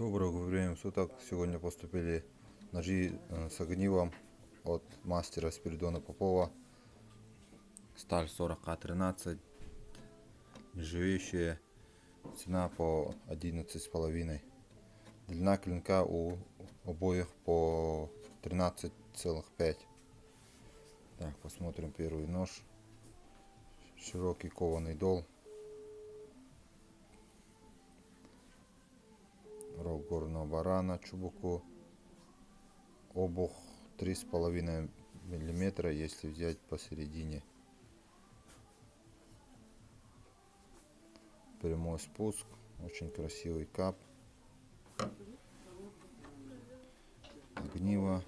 Доброго времени суток. Сегодня поступили ножи с огнивом от мастера Спиридона Попова. Сталь 40А13, нержавеющая, цена по 11,5. Длина клинка у обоих по 13,5. Так, посмотрим первый нож. Широкий кованый дол. Рог горного барана чубуку. Обух 3,5 миллиметра, если взять посередине. Прямой спуск, очень красивый кап. Огниво.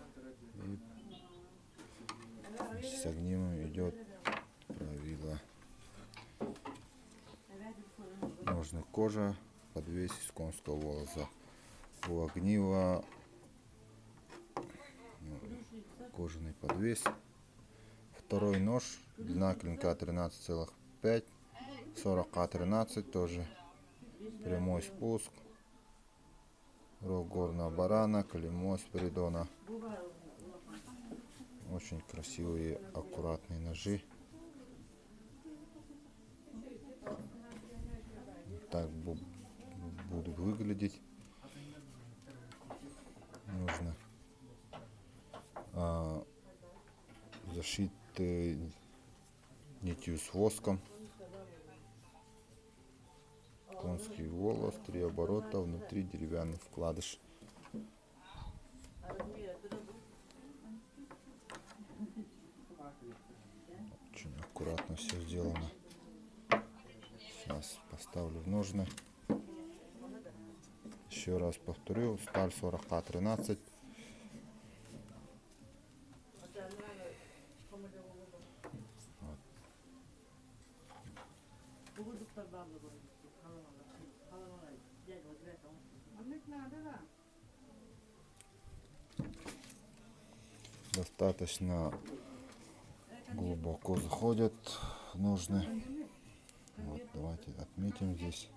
И с огнивом идет правило. Ножны кожа, подвес из конского волоса. У огнива кожаный подвес. Второй нож, длина клинка 13,5, 40А13 тоже. Прямой спуск. Рог горного барана, клеймо Спиридона. Очень красивые, аккуратные ножи. Так будут выглядеть. Нужно зашить нитью с воском. Конский волос, 3 оборота, внутри деревянный вкладыш. Очень аккуратно все сделано. Сейчас поставлю в ножны. Еще раз повторю, сталь 40А13. Достаточно глубоко заходят ножны. Вот, давайте отметим здесь.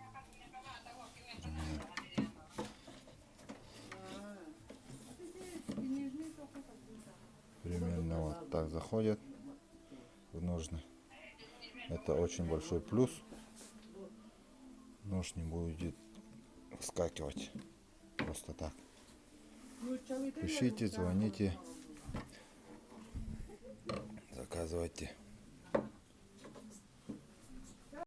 Примерно вот так заходят в ножны. Это очень большой плюс. Нож не будет вскакивать просто так. Пишите, звоните, заказывайте.